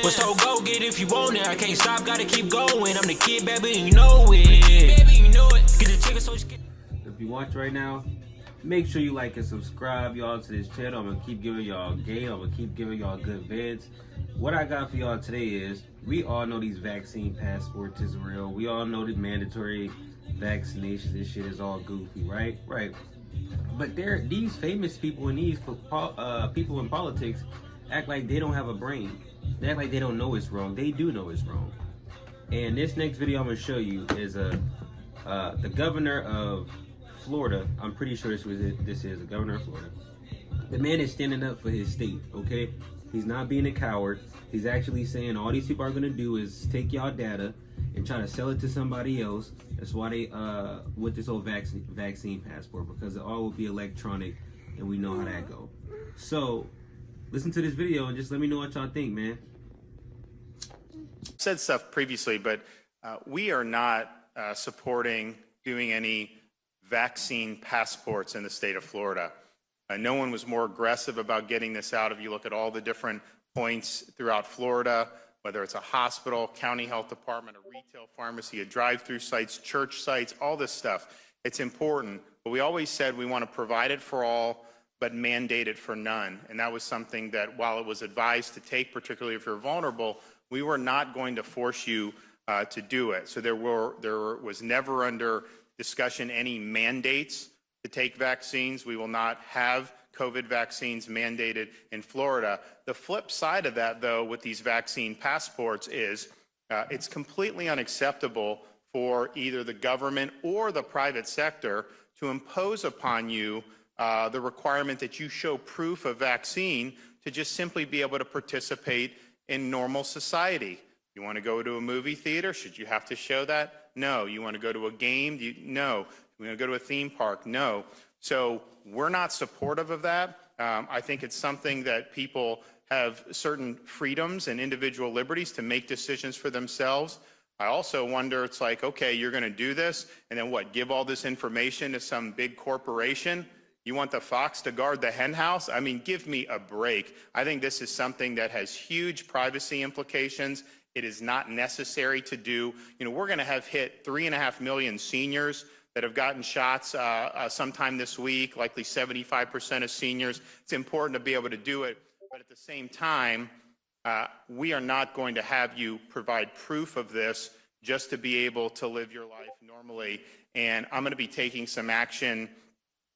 But so go get it if you want it. I can't stop, gotta keep going. I'm the kid, baby, and you know it. Get the chicken so you can. If you watch right now, make sure you like and subscribe, y'all, to this channel. I'm gonna keep giving y'all game. I'm gonna keep giving y'all good vids. What I got for y'all today is, we all know these vaccine passports is real. We all know the mandatory vaccinations. This shit is all goofy, right? Right. But these famous people and these people in politics act like they don't have a brain. They act like they don't know it's wrong. They do know it's wrong. And this next video I'm gonna show you is the governor of Florida. I'm pretty sure this is the governor of Florida. The man is standing up for his state, okay? He's not being a coward. He's actually saying all these people are gonna do is take y'all data and try to sell it to somebody else. That's why they with this whole vaccine passport, because it all will be electronic, and we know how that go. So listen to this video and just let me know what y'all think, man. Said stuff previously, but we are not supporting doing any vaccine passports in the state of Florida. No one was more aggressive about getting this out. If you look at all the different points throughout Florida, whether it's a hospital, county health department, a retail pharmacy, a drive-through sites, church sites, all this stuff, it's important. But we always said we want to provide it for all, but mandate it for none. And that was something that, while it was advised to take, particularly if you're vulnerable, we were not going to force you to do it. So there was never under discussion any mandates to take vaccines. We will not have COVID vaccines mandated in Florida. The flip side of that, though, with these vaccine passports is it's completely unacceptable for either the government or the private sector to impose upon you the requirement that you show proof of vaccine to just simply be able to participate in normal society. You want to go to a movie theater? Should you have to show that? No. You want to go to a game? No. You want to go to a theme park? No. So we're not supportive of that. I think it's something that people have certain freedoms and individual liberties to make decisions for themselves. I also wonder, it's like, okay, you're going to do this, and then what, give all this information to some big corporation? You want the fox to guard the hen house? I mean, give me a break. I think this is something that has huge privacy implications. It is not necessary to do. You know, we're going to have hit 3.5 million seniors that have gotten shots sometime this week, likely 75% of seniors. It's important to be able to do it. But at the same time, we are not going to have you provide proof of this just to be able to live your life normally. And I'm going to be taking some action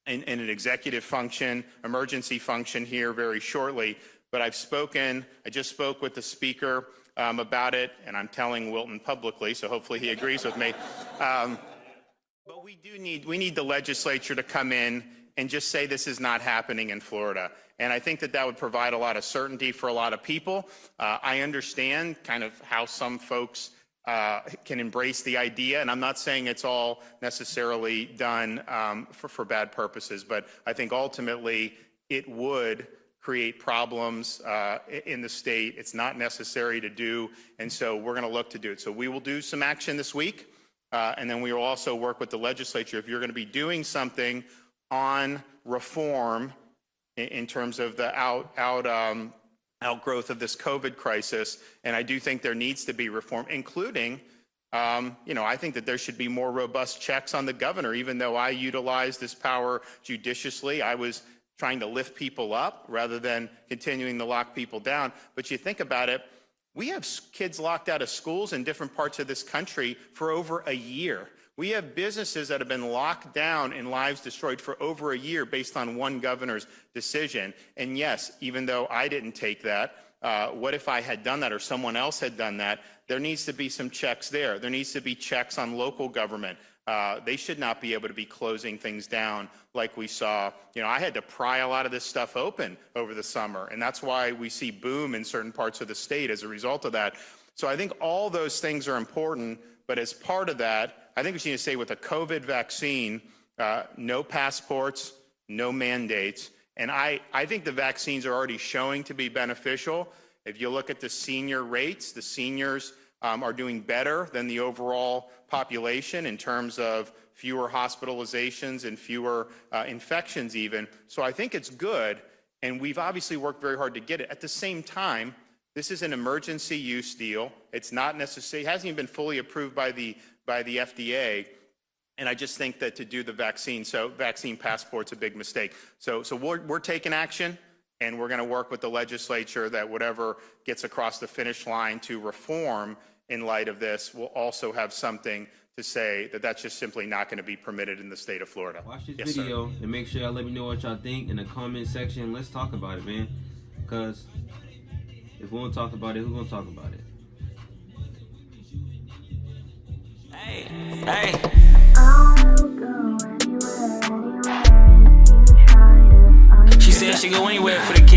in an executive function, emergency function here very shortly. But I just spoke with the speaker about it, and I'm telling Wilton publicly, so hopefully he agrees with me. But we need the legislature to come in and just say this is not happening in Florida. And I think that would provide a lot of certainty for a lot of people. I understand kind of how some folks can embrace the idea, and I'm not saying it's all necessarily done for bad purposes, but I think ultimately it would create problems in the state. It's not necessary to do, and so we're going to look to do it. So we will do some action this week, and then we will also work with the legislature. If you're going to be doing something on reform in terms of the outgrowth of this COVID crisis, and I do think there needs to be reform, including, I think that there should be more robust checks on the governor. Even though I utilized this power judiciously, I was trying to lift people up rather than continuing to lock people down. But you think about it, we have kids locked out of schools in different parts of this country for over a year. We have businesses that have been locked down and lives destroyed for over a year based on one governor's decision. And yes, even though I didn't take that, what if I had done that or someone else had done that? There needs to be some checks there. There needs to be checks on local government. They should not be able to be closing things down like we saw. I had to pry a lot of this stuff open over the summer, and that's why we see boom in certain parts of the state as a result of that. So I think all those things are important, but as part of that, I think we need to say with a COVID vaccine, no passports, no mandates. And I think the vaccines are already showing to be beneficial. If you look at the senior rates, the seniors are doing better than the overall population in terms of fewer hospitalizations and fewer infections even. So I think it's good, and we've obviously worked very hard to get it. At the same time, This is an emergency use deal. It's not necessary, it hasn't even been fully approved by the FDA. And I just think that to do the vaccine passport's a big mistake. So we're taking action, and we're going to work with the legislature that whatever gets across the finish line to reform in light of this will also have something to say that that's just simply not going to be permitted in the state of Florida. Watch this Yes, sir. video and make sure y'all let me know what y'all think in the comment section. Let's talk about it, man. Because if we won't talk about it, who's gonna talk about it? Hey, hey. She said she go anywhere for the kid.